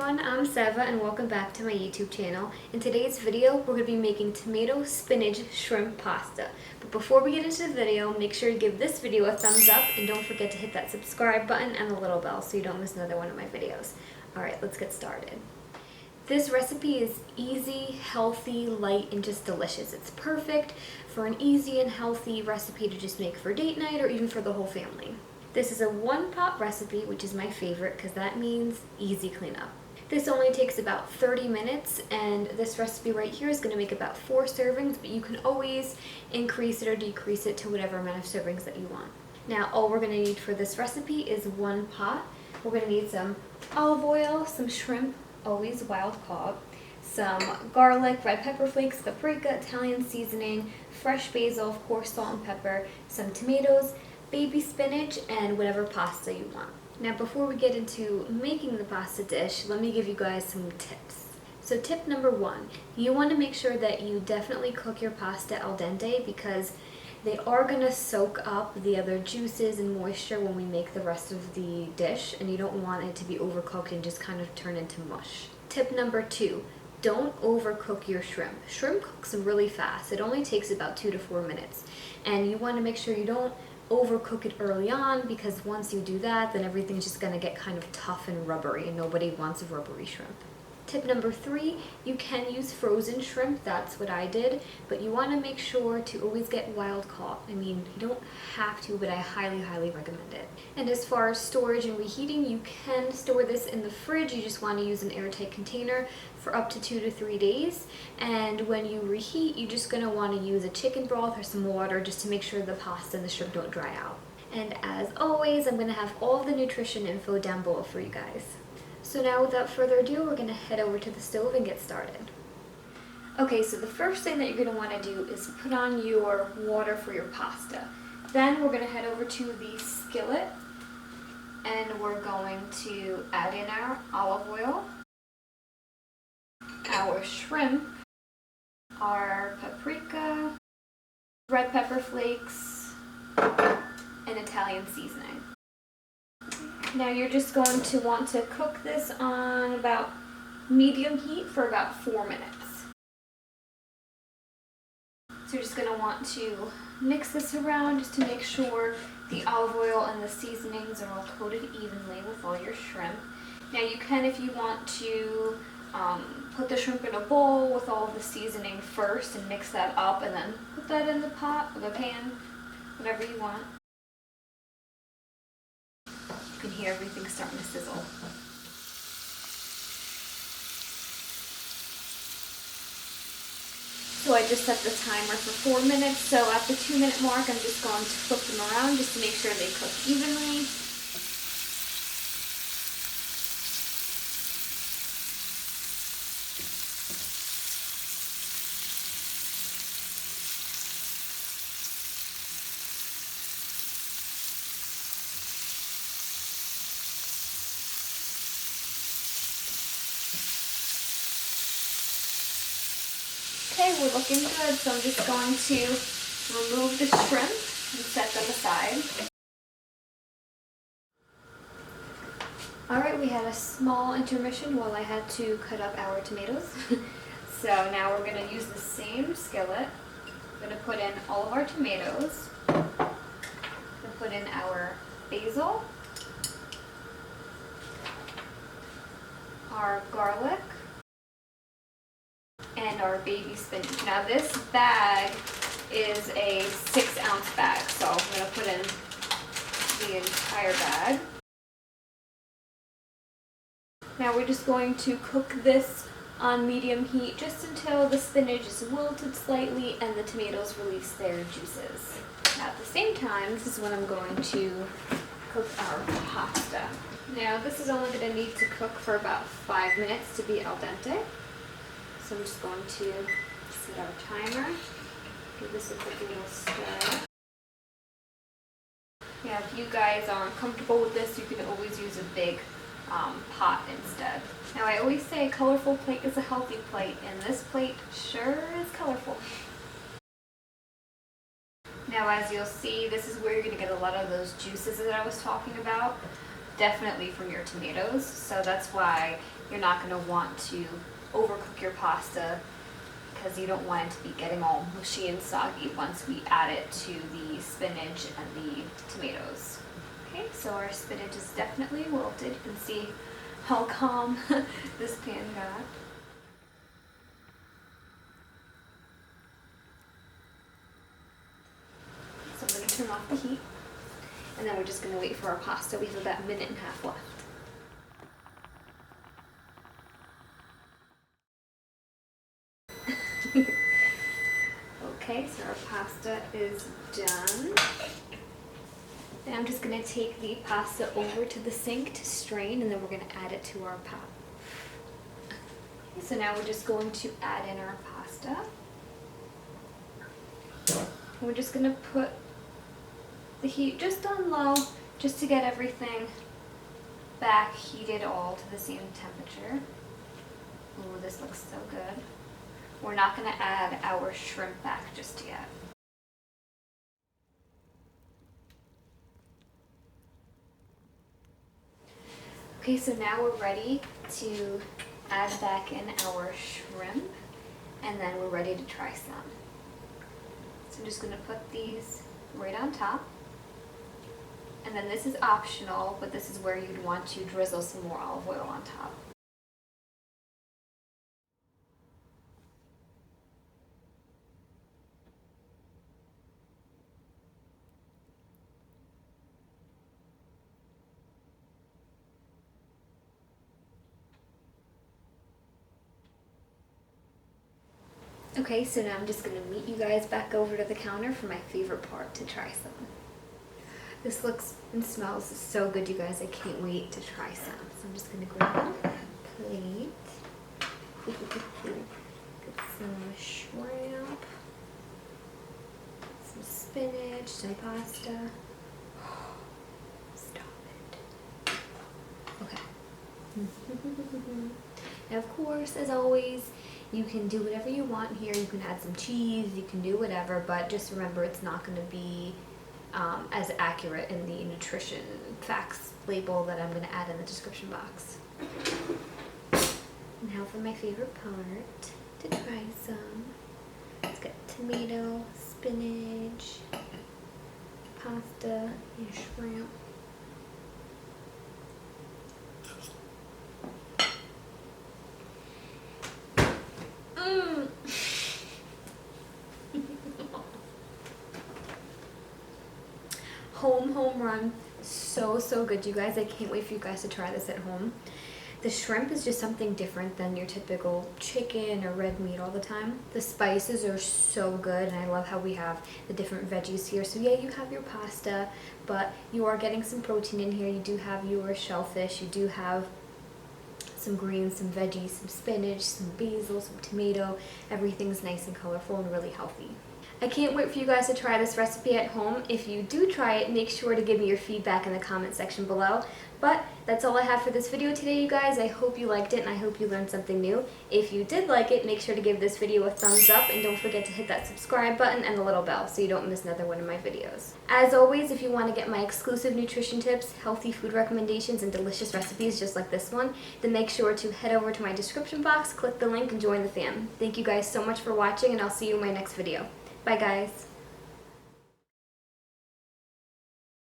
everyone, I'm Seva and welcome back to my YouTube channel. In today's video, we're going to be making tomato spinach shrimp pasta. But before we get into the video, make sure you give this video a thumbs up and don't forget to hit that subscribe button and the little bell so you don't miss another one of my videos. Alright, let's get started. This recipe is easy, healthy, light, and just delicious. It's perfect for an easy and healthy recipe to just make for date night or even for the whole family. This is a one-pot recipe, which is my favorite because that means easy cleanup. This only takes about 30 minutes, and this recipe right here is going to make about 4 servings, but you can always increase it or decrease it to whatever amount of servings that you want. Now, all we're going to need for this recipe is 1 pot. We're going to need some olive oil, some shrimp, always wild caught, some garlic, red pepper flakes, paprika, Italian seasoning, fresh basil, of course, salt and pepper, some tomatoes, baby spinach, and whatever pasta you want. Now before we get into making the pasta dish, let me give you guys some tips. So tip number 1, you want to make sure that you definitely cook your pasta al dente because they are going to soak up the other juices and moisture when we make the rest of the dish, and you don't want it to be overcooked and just kind of turn into mush. Tip number 2, don't overcook your shrimp. Shrimp cooks really fast. It only takes about 2 to 4 minutes, and you want to make sure you don't overcook it early on because once you do that, then everything's just going to get kind of tough and rubbery, and nobody wants a rubbery shrimp. Tip number 3, you can use frozen shrimp. That's what I did, but you want to make sure to always get wild caught. I mean, you don't have to, but I highly recommend it. And as far as storage and reheating, you can store this in the fridge. You just want to use an airtight container for up to 2 to 3 days. And when you reheat, you're just going to want to use a chicken broth or some water just to make sure the pasta and the shrimp don't dry out. And as always, I'm going to have all the nutrition info down below for you guys. So now without further ado, we're going to head over to the stove and get started. Okay, so the first thing that you're going to want to do is put on your water for your pasta. Then we're going to head over to the skillet and we're going to add in our olive oil, our shrimp, our paprika, red pepper flakes, and Italian seasoning. Now you're just going to want to cook this on about medium heat for about 4 minutes. So you're just going to want to mix this around just to make sure the olive oil and the seasonings are all coated evenly with all your shrimp. Now you can, if you want to, put the shrimp in a bowl with all of the seasoning first and mix that up and then put that in the pot or the pan, whatever you want. You can hear everything starting to sizzle. So I just set the timer for 4 minutes, so at the 2-minute mark I'm just going to flip them around just to make sure they cook evenly. Okay, we're looking good, so I'm just going to remove the shrimp and set them aside. Alright, we had a small intermission while I had to cut up our tomatoes. So now we're going to use the same skillet. We're going to put in all of our tomatoes. We're going to put in our basil, our garlic, and our baby spinach. Now this bag is a 6-ounce bag, so I'm going to put in the entire bag. Now we're just going to cook this on medium heat just until the spinach is wilted slightly and the tomatoes release their juices. Now at the same time, this is when I'm going to cook our pasta. Now this is only going to need to cook for about 5 minutes to be al dente. So I'm just going to set our timer, give this a quick little stir. Yeah, if you guys aren't comfortable with this, you can always use a big pot instead. Now I always say a colorful plate is a healthy plate, and this plate sure is colorful. Now as you'll see, this is where you're going to get a lot of those juices that I was talking about. definitely from your tomatoes, so that's why you're not going to want to overcook your pasta, because you don't want it to be getting all mushy and soggy once we add it to the spinach and the tomatoes. Okay, so our spinach is definitely wilted. You can see how calm this pan got. So I'm going to turn off the heat, and then we're just going to wait for our pasta. We have about a minute and a half left. Okay, so our pasta is done. Now I'm just going to take the pasta over to the sink to strain, and then we're going to add it to our pot. Okay, so now we're just going to add in our pasta. And we're just going to put the heat just on low, just to get everything back heated all to the same temperature. Ooh, this looks so good. We're not going to add our shrimp back just yet. Okay, so now we're ready to add back in our shrimp, and then we're ready to try some. So I'm just going to put these right on top. And then this is optional, but this is where you'd want to drizzle some more olive oil on top. Okay, so now I'm just going to meet you guys back over to the counter for my favorite part, to try some. This looks and smells so good, you guys. I can't wait to try some. So I'm just going to grab a plate. Get some shrimp, some spinach, some pasta. Stop it. Okay. Now, of course, as always, you can do whatever you want here. You can add some cheese, you can do whatever, but just remember it's not going to be as accurate in the nutrition facts label that I'm going to add in the description box. Now for my favorite part, to try some. It's got tomato, spinach, pasta, and shrimp. Home run. So good, you guys. I can't wait for you guys to try this at home. The shrimp is just something different than your typical chicken or red meat all the time. The spices are so good, and I love how we have the different veggies here. So yeah, you have your pasta, but you are getting some protein in here. You do have your shellfish, you do have some greens, some veggies, some spinach, some basil, some tomato. Everything's nice and colorful and really healthy. I can't wait for you guys to try this recipe at home. If you do try it, make sure to give me your feedback in the comment section below. But that's all I have for this video today, you guys. I hope you liked it, and I hope you learned something new. If you did like it, make sure to give this video a thumbs up, and don't forget to hit that subscribe button and the little bell so you don't miss another one of my videos. As always, if you want to get my exclusive nutrition tips, healthy food recommendations, and delicious recipes just like this one, then make sure to head over to my description box, click the link, and join the fam. Thank you guys so much for watching, and I'll see you in my next video. Bye, guys.